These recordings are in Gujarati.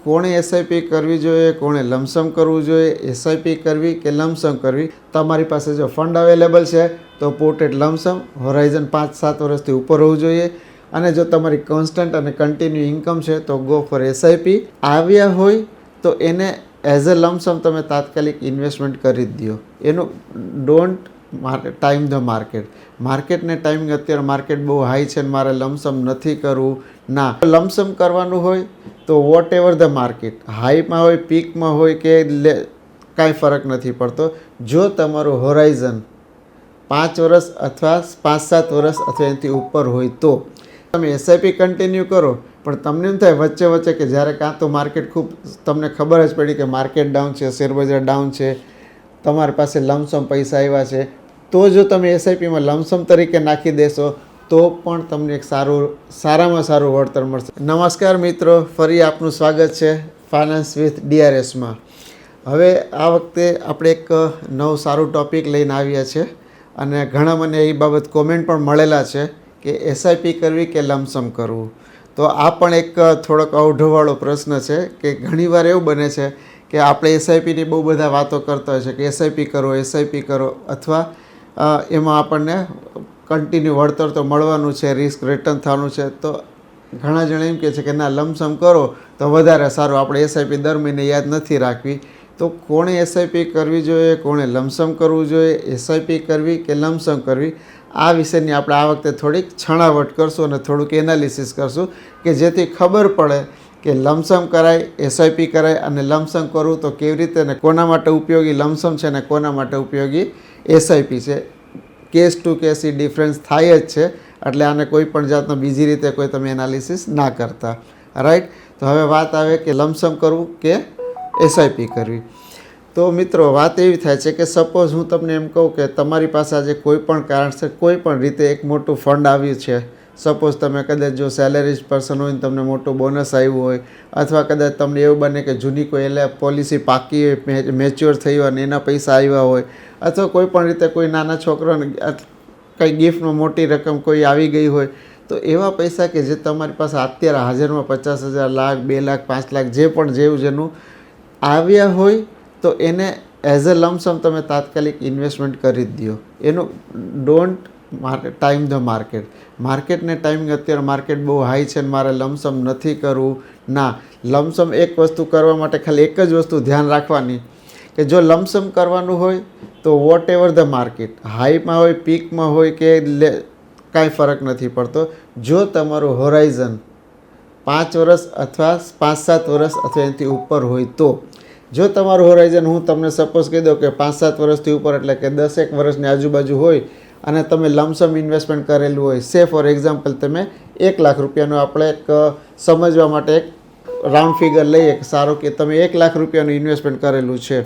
કોણે એસઆઈપી કરવી જોઈએ, કોણે લમસમ કરવું જોઈએ, એસઆઈપી કરવી કે લમસમ કરવી? તમારી પાસે જો ફંડ અવેલેબલ છે તો પુટ ઇટ લમસમ, હોરાઇઝન 5-7 વર્ષથી ઉપર હોવું જોઈએ. અને જો તમારી કોન્સ્ટન્ટ અને કન્ટિન્યુ ઇન્કમ છે તો ગો ફોર એસઆઈપી. આવ્યા હોય તો એને એઝ અ લમસમ તમે તાત્કાલિક ઇન્વેસ્ટમેન્ટ કરી જ દો. એનું ડોન્ટ ટાઈમ ધ માર્કેટ. માર્કેટને ટાઈમિંગ અત્યારે માર્કેટ બહુ હાઈ છે ને મારે લમસમ નથી કરવું. ના, લમસમ કરવાનું હોય તો વોટ એવર ધ માર્કેટ, હાઈમાં હોય, પીકમાં હોય કે કાંઈ ફરક નથી પડતો. જો તમારું હોરાઇઝન 5 વર્ષ અથવા 5-7 વર્ષ અથવા એનાથી ઉપર હોય તો તમે એસઆઈપી કન્ટિન્યુ કરો. પણ તમને એમ થાય વચ્ચે વચ્ચે કે જ્યારે કાં તો માર્કેટ ખૂબ તમને ખબર જ પડી કે માર્કેટ ડાઉન છે, શેરબજાર ડાઉન છે, તમારી પાસે લમસમ પૈસા આવ્યા છે, તો જો તમે એસઆઈપીમાં લમસમ તરીકે નાખી દેશો તો પણ તમને એક સારામાં સારું વળતર મળશે. નમસ્કાર મિત્રો, ફરી આપનું સ્વાગત છે ફાઇનાન્સ વિથ ડીઆરએસમાં. હવે આ વખતે આપણે એક નવું સારું ટૉપિક લઈને આવ્યા છે અને ઘણા મને એ બાબત કોમેન્ટ પણ મળેલા છે કે એસઆઈપી કરવી કે લમસમ કરવું. તો આ પણ એક થોડોક અવઢવવાળો પ્રશ્ન છે કે ઘણીવાર એવું બને છે કે આપણે એસઆઈપીની બહુ બધા વાતો કરતા હોય છે કે એસઆઈપી કરો અથવા એમાં આપણને કન્ટિન્યુ વળતર તો મળવાનું છે, રિસ્ક રિટર્ન થવાનું છે. તો ઘણા જણા એમ કહે છે કે ના, લમસમ કરો તો વધારે સારું, આપણે એસઆઈપી દર મહિને યાદ નથી રાખવી. તો કોણે એસઆઈપી કરવી જોઈએ, કોણે લમસમ કરવું જોઈએ, એસઆઈપી કરવી કે લમસમ કરવી, આ વિષયની આપણે આ વખતે થોડીક છણાવટ કરશું અને થોડુંક એનાલિસિસ કરશું કે જેથી ખબર પડે કે લમસમ કરાય, એસઆઈપી કરાય અને લમસમ કરવું તો કેવી રીતે ને કોના માટે ઉપયોગી લમસમ છે અને કોના માટે ઉપયોગી એસઆઈપી છે. કેસ ટુ કેસ એ ડિફરન્સ થાય જ છે, એટલે આને કોઈ પણ જાતનો બીજી રીતે કોઈ તમે એનાલિસિસ ના કરતા. રાઈટ. તો હવે વાત આવે કે લમસમ કરવું કે એસઆઈપી કરવી. તો મિત્રો, વાત એવી થાય છે કે સપોઝ હું તમને એમ કહું કે તમારી પાસે આજે કોઈ પણ કારણસર કોઈ પણ રીતે એક મોટું ફંડ આવ્યું છે. સપોઝ તમે કદાચ જો સેલેરીઝ પર્સન હોય ને તમને મોટું બોનસ આવ્યું હોય, અથવા કદાચ તમને એવું બને કે જૂની કોઈ પોલિસી પાકી હોય, મેચ્યોર થઈ હોય અને એના પૈસા આવ્યા હોય, અથવા કોઈ પણ રીતે કોઈ નાના છોકરાને કંઈ ગિફ્ટમાં મોટી રકમ કોઈ આવી ગઈ હોય, તો એવા પૈસા કે જે તમારી પાસે અત્યારે હાજરમાં 50,000, લાખ, 2 લાખ, 5 લાખ જે પણ જેનું આવ્યા હોય તો એને એઝ અ લમસમ તમે તાત્કાલિક ઇન્વેસ્ટમેન્ટ કરી જ દો. એનું ડોન્ટ ટાઈમ ધ માર્કેટ. માર્કેટને ટાઈમિંગ અત્યારે માર્કેટ બહુ હાઈ છે ને મારે લમસમ નથી કરવું. ના, લમસમ એક વસ્તુ કરવા માટે ખાલી એક જ વસ્તુ ધ્યાન રાખવાની કે જો લમસમ કરવાનું હોય તો વોટ એવર ધ માર્કેટ, હાઈમાં હોય, પીકમાં હોય કે કાંઈ ફરક નથી પડતો. જો તમારું હોરાઇઝન 5 વર્ષ અથવા 5-7 વર્ષ અથવા એનાથી ઉપર હોય તો જો તમારું હોરાઇઝન હું તમને સપોઝ કહી દઉં કે 5-7 વર્ષથી ઉપર એટલે કે 10-1 વર્ષની આજુબાજુ હોય અને તમે લમસમ ઇન્વેસ્ટમેન્ટ કરેલું હોય, સે ફોર એક્ઝામ્પલ તમે 1 લાખ રૂપિયાનું, આપણે એક સમજવા માટે એક રાઉન્ડ ફિગર લઈએ કે સારું કે તમે 1 લાખ રૂપિયાનું ઇન્વેસ્ટમેન્ટ કરેલું છે.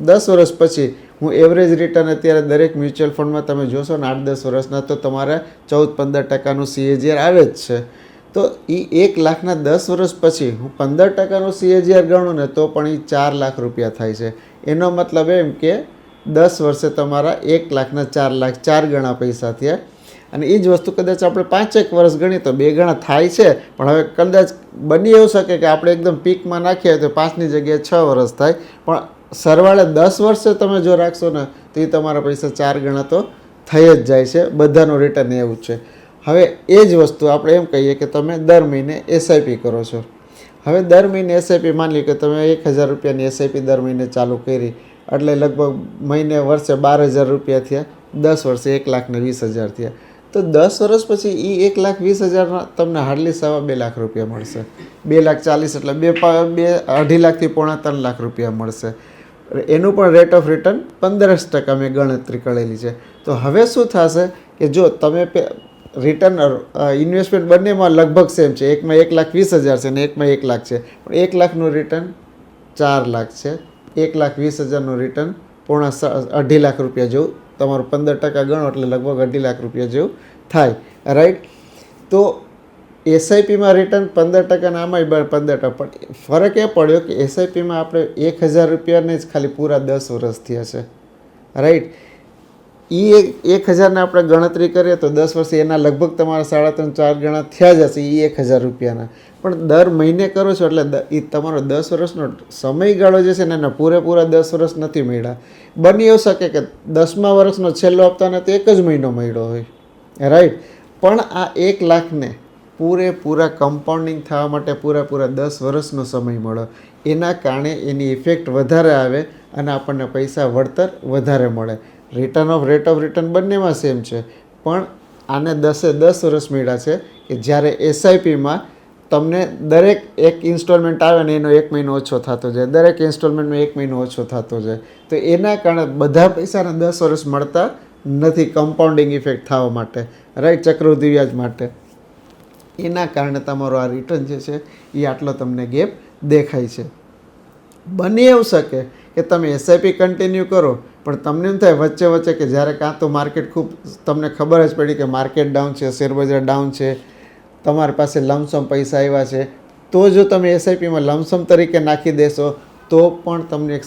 10 વર્ષ પછી હું એવરેજ રિટર્ન અત્યારે દરેક મ્યુચ્યુઅલ ફંડમાં તમે જોશો ને 8-10 વર્ષના તો તમારે 14-15% CAGR આવે જ છે. તો એ 1 લાખના 10 વર્ષ પછી હું 15% CAGR ગણું ને તો પણ એ 4 લાખ રૂપિયા થાય છે. એનો મતલબ એમ કે 10 વર્ષે તમારા 1 લાખના 4 લાખ, 4 ગણા પૈસા થયા. અને એ જ વસ્તુ કદાચ આપણે 5-1 વર્ષ ગણીએ તો 2 ગણા થાય છે. પણ હવે કદાચ બની એવું શકે કે આપણે એકદમ પીકમાં નાખીએ તો 5ની જગ્યાએ 6 વર્ષ થાય. પણ સરવાળે 10 વર્ષે તમે જો રાખશો ને તો એ તમારા પૈસા 4 ગણા તો થઈ જ જાય છે. બધાનું રિટર્ન એવું છે. હવે એ જ વસ્તુ આપણે એમ કહીએ કે તમે દર મહિને એસઆઈપી કરો છો. હવે દર મહિને એસઆઈપી માની લો કે તમે 1,000 રૂપિયાની એસઆઈપી દર મહિને ચાલુ કરી એટલે લગભગ મહિને વર્ષે 12,000 રૂપિયા થયા, 10 વર્ષે 1,20,000 થયા. તો 10 વર્ષ પછી એ 1,20,000 તમને હાર્ડલી 2.5 લાખ રૂપિયા મળશે. 2,40,000 એટલે 2.5 લાખથી પોણા 3 લાખ રૂપિયા મળશે. એનું પણ રેટ ઓફ રિટર્ન 15% મેં ગણતરી કરેલી છે. તો હવે શું થશે કે જો તમે રિટર્ન ઇન્વેસ્ટમેન્ટ બંનેમાં લગભગ સેમ છે, એકમાં 1,20,000 છે અને એકમાં 1 લાખ છે, પણ 1 લાખનું રિટર્ન 4 લાખ છે, 1,20,000નું રિટર્ન પોણા 2.5 લાખ રૂપિયા જેવું, તમારું 15% ગણો એટલે લગભગ 2.5 લાખ રૂપિયા જેવું થાય. રાઈટ. તો એસઆઈપીમાં રિટર્ન 15% અને આમાંય 15%. પણ ફરક એ પડ્યો કે એસઆઈપીમાં આપણે 1,000 રૂપિયાને જ ખાલી પૂરા 10 વર્ષ થયા છે. રાઈટ. એ 1,000ને આપણે ગણતરી કરીએ તો 10 વર્ષે એના લગભગ તમારા 3.5-4 ગણા થયા જશે એ 1,000 રૂપિયાના. પણ દર મહિને કરો છો એટલે એ તમારો 10 વર્ષનો સમયગાળો જે છે ને એને પૂરેપૂરા 10 વર્ષ નથી મળ્યા. બની એવું શકે કે 10મા વર્ષનો છેલ્લો હપ્તાને તો 1 જ મહિનો મળ્યો હોય, રાઈટ. પણ આ 1 લાખને પૂરેપૂરા કમ્પાઉન્ડિંગ થવા માટે પૂરેપૂરા 10 વર્ષનો સમય મળે. એના કારણે એની ઇફેક્ટ વધારે આવે અને આપણને પૈસા વળતર વધારે મળે. રેટ ઓફ રિટર્ન બંનેમાં સેમ છે, પણ આને 10 વર્ષ મળ્યા છે કે જ્યારે એસઆઈપીમાં તમને દરેક એક ઇન્સ્ટોલમેન્ટ આવે ને એનો 1 મહિનો ઓછો થતો જાય, દરેક ઇન્સ્ટોલમેન્ટનો 1 મહિનો ઓછો થતો જાય. તો એના કારણે બધા પૈસાને 10 વર્ષ મળતા નથી કમ્પાઉન્ડિંગ ઇફેક્ટ થવા માટે, રાઈટ, ચક્રવૃદ્ધિ વ્યાજ માટે. એના કારણે તમારો આ રિટર્ન જે છે એ આટલો તમને ગેપ દેખાય છે. બની એવું શકે કે તમે એસઆઈપી કન્ટિન્યુ કરો પણ તમને એમ થાય વચ્ચે વચ્ચે કે જ્યારે કાં તો માર્કેટ ખૂબ તમને ખબર જ પડી કે માર્કેટ ડાઉન છે, શેરબજાર ડાઉન છે, તમારી પાસે લમસમ પૈસા આવ્યા છે, તો જો તમે એસઆઈપીમાં લમસમ તરીકે નાખી દેશો તો પણ તમને એક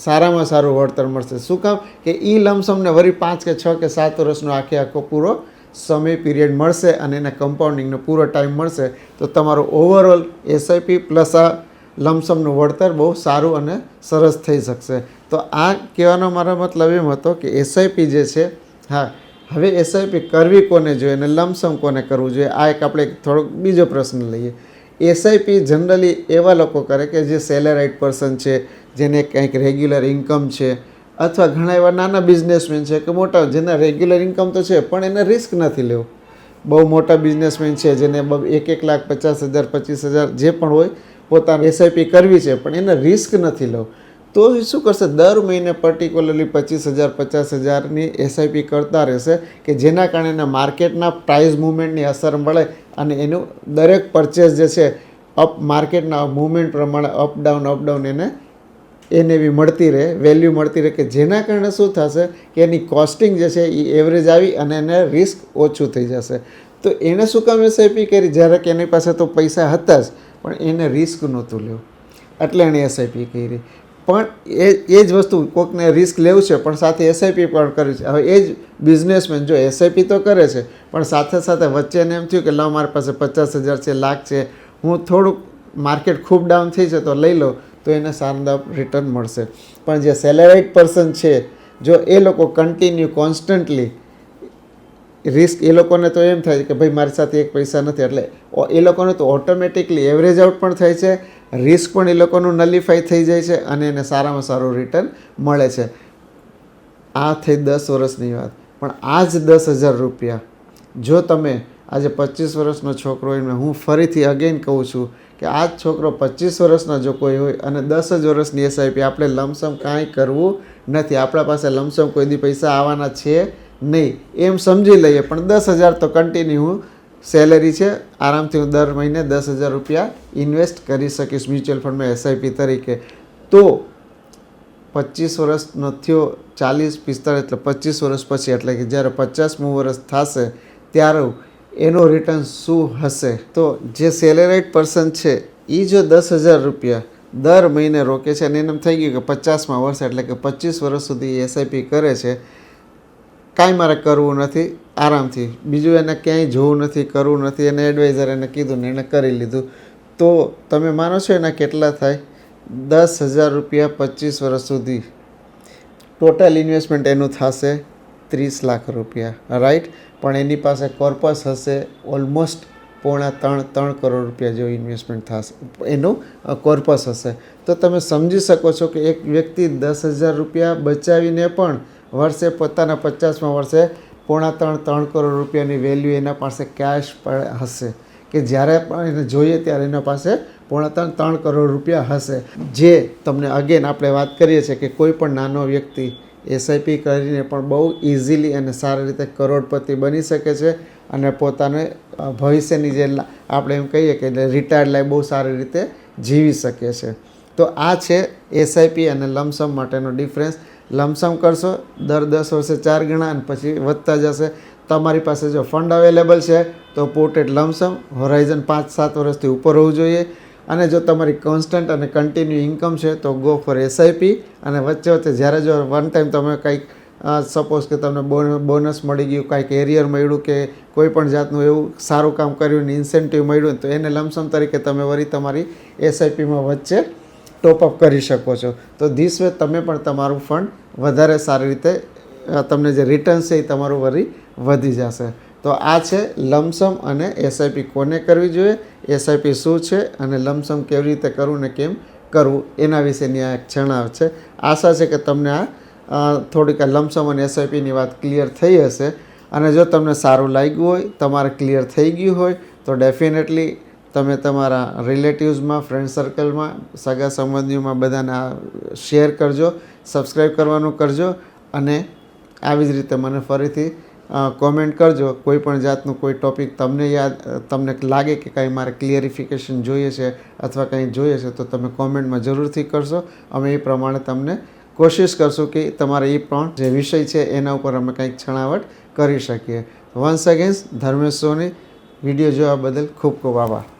સારામાં સારું વળતર મળશે. શું કામ કે એ લમસમને વળી 5 કે 6 કે 7 વર્ષનો આખો પૂરો સમય પીરિયડ મળશે અને એના કમ્પાઉન્ડિંગનો પૂરો ટાઈમ મળશે. તો તમારો ઓવરઓલ એસઆઈપી પ્લસ આ લમસમનું વળતર બહુ સારું અને સરસ થઈ શકશે. તો આ કહેવાનો મારો મતલબ એમ હતો કે એસઆઈપી જે છે, હા, હવે એસઆઈપી કરવી કોને જોઈએ અને લમસમ કોને કરવું જોઈએ, આ એક આપણે થોડોક બીજો પ્રશ્ન લઈએ. એસઆઈપી જનરલી એવા લોકો કરે કે જે સેલેરાઇડ પર્સન છે, જેને કંઈક રેગ્યુલર ઇન્કમ છે, અથવા ઘણા એવા નાના બિઝનેસમેન છે કે મોટા જેના રેગ્યુલર ઇન્કમ તો છે પણ એને રિસ્ક નથી લેવું. બહુ મોટા બિઝનેસમેન છે જેને 1 લાખ 50,000 25,000 જે પણ હોય પોતાને એસઆઈપી કરવી છે પણ એને રિસ્ક નથી લેવું. તો શું કરશે, દર મહિને પર્ટિક્યુલરલી 25,000 50,000ની એસઆઈપી કરતા રહેશે કે જેના કારણે એને માર્કેટના પ્રાઇસ મૂવમેન્ટની અસર મળે અને એનું દરેક પરચેસ જે છે માર્કેટના મૂવમેન્ટ પ્રમાણે અપ ડાઉન એને બી મળતી રહે, વેલ્યુ મળતી રહે, કે જેના કારણે શું થશે કે એની કોસ્ટિંગ જે છે એ એવરેજ આવી અને એને રિસ્ક ઓછું થઈ જશે. તો એને શું કામ એસઆઈપી કરી, જ્યારે કે એની પાસે તો પૈસા હતા જ પણ એને રિસ્ક નહોતું લેવું એટલે એણે એસઆઈપી કરી. પણ એ જ વસ્તુ કોઈકને રિસ્ક લેવું છે પણ સાથે એસઆઈપી પણ કરી છે. હવે એ જ બિઝનેસમેન જો એસઆઈપી તો કરે છે પણ સાથે સાથે વચ્ચે એને એમ થયું કે લાવ મારી પાસે 50,000 છે, લાખ છે, હું થોડુંક માર્કેટ ખૂબ ડાઉન થઈ છે તો લઈ લો, તો એને શાનદાર રિટર્ન મળશે. પણ જે સેલેરાઇડ પર્સન છે, જો એ લોકો કન્ટિન્યુ કોન્સ્ટન્ટલી રિસ્ક, એ લોકોને તો એમ થાય કે ભાઈ મારી સાથે એક પૈસા નથી, એટલે એ લોકોને તો ઓટોમેટિકલી એવરેજ આઉટ પણ થાય છે, રિસ્ક પણ એ લોકોનું નલિફાઈ થઈ જાય છે અને એને સારામાં સારું રિટર્ન મળે છે. આ થઈ 10 વર્ષની વાત. પણ આ જ 10,000 રૂપિયા જો તમે આજે 25 વર્ષનો છોકરો હોય, હું ફરીથી અગેન કહું છું કે આ જ છોકરો 25 વર્ષના જો કોઈ હોય અને 10 જ વર્ષની એસઆઈપી, આપણે લમસમ કાંઈ કરવું નથી, આપણા પાસે લમસમ કોઈ દી પૈસા આવવાના છે નહીં એમ સમજી લઈએ, પણ 10,000 તો કન્ટિન્યુ હું સેલેરી છે, આરામથી હું દર મહિને 10,000 રૂપિયા ઇન્વેસ્ટ કરી શકીશ મ્યુચ્યુઅલ ફંડમાં એસઆઈપી તરીકે. તો 25 વર્ષનો થયો, 40 45 એટલે 25 વર્ષ પછી, એટલે કે જ્યારે 50મું વર્ષ થશે ત્યારે એનો રિટર્ન શું હશે. તો જે સેલેરાઇડ પર્સન છે એ જો 10,000 રૂપિયા દર મહિને રોકે છે અને એને એમ થઈ ગયું કે 50મા વર્ષે એટલે કે 25 વર્ષ સુધી એસઆઈપી કરે છે, કાંઈ મારે કરવું નથી, આરામથી બીજું એને ક્યાંય જોવું નથી, કરવું નથી, એને એડવાઇઝર એને કીધું ને એને કરી લીધું, તો તમે માનો છો એના કેટલા થાય? 10,000 રૂપિયા 25 વર્ષ સુધી, ટોટલ ઇન્વેસ્ટમેન્ટ એનું થશે 30 લાખ રૂપિયા, રાઈટ. પણ એની પાસે કોર્પસ હશે ઓલમોસ્ટ 3 કરોડ રૂપિયા જેવું ઇન્વેસ્ટમેન્ટ થશે, એનું કોર્પસ હશે. તો તમે સમજી શકો છો કે એક વ્યક્તિ 10,000 રૂપિયા બચાવીને પણ વર્ષે પોતાના 50મા વર્ષે 3 કરોડ રૂપિયાની વેલ્યુ એના પાસે કેશ હશે, કે જ્યારે પણ એને જોઈએ ત્યારે એના પાસે 3 કરોડ રૂપિયા હશે. જે તમને અગેન આપણે વાત કરીએ છીએ કે કોઈ પણ નાનો વ્યક્તિ એસઆઈપી કરીને પણ બહુ ઇઝીલી અને સારી રીતે કરોડપતિ બની શકે છે અને પોતાને ભવિષ્યની જે આપણે એમ કહીએ કે રિટાયર્ડ લાઈફ બહુ સારી રીતે જીવી શકે છે. તો આ છે એસઆઈપી અને લમસમ માટેનો ડિફરન્સ. લમસમ કરશો દર 10 વર્ષે 4 ગણા અને પછી વધતા જશે. તમારી પાસે જો ફંડ અવેલેબલ છે તો પોર્ટેડ લમસમ હોરાઇઝન 5-7 વર્ષથી ઉપર હોવું જોઈએ. અને જો તમારી કોન્સ્ટન્ટ અને કન્ટિન્યુ ઇન્કમ છે તો ગો ફોર એસઆઈપી. અને વચ્ચે જ્યારે જો વન ટાઈમ તમે કંઈક સપોઝ કે તમને બોનસ મળી ગયું, કાંઈક એરિયર મળ્યું કે કોઈ પણ જાતનું એવું સારું કામ કર્યું ને ઇન્સેન્ટિવ મળ્યું, તો એને લમસમ તરીકે તમે વળી તમારી એસઆઈપીમાં વચ્ચે ટોપઅપ કરી શકો છો. તો ધીસ વે તમે પણ તમારું ફંડ વધારે સારી રીતે તમને જે રિટર્ન છે એ તમારું વળી વધી જશે. તો આ છે લમસમ અને એસઆઈપી કોને કરવી જોઈએ, એસઆઈપી શું છે અને લમસમ કેવી રીતે કરવું ને કેમ કરવું એના વિશેની આ એક જણાવ છે. આશા છે કે તમને આ થોડીક લમસમ અને એસઆઈપીની વાત ક્લિયર થઈ હશે. અને જો તમને સારું લાગ્યું હોય, તમારે ક્લિયર થઈ ગયું હોય, તો ડેફિનેટલી તમે તમારા રિલેટિવ્સમાં, ફ્રેન્ડ સર્કલમાં, સગા સંબંધીઓમાં બધાને શેર કરજો, સબસ્ક્રાઈબ કરવાનું કરજો. અને આવી જ રીતે મને ફરીથી કોમેન્ટ કરજો. કોઈ પણ જાતનું કોઈ ટૉપિક તમને લાગે કે કાંઈ મારે ક્લિયરિફિકેશન જોઈએ છે અથવા કંઈ જોઈએ છે, તો તમે કોમેન્ટમાં જરૂરથી કરશો. અમે એ પ્રમાણે તમને કોશિશ કરશું કે તમારે એ પણ જે વિષય છે એના ઉપર અમે કંઈક છણાવટ કરી શકીએ. વન્સ અગેન ધર્મેશ સોની, વિડીયો જોવા બદલ ખૂબ ખૂબ આભાર.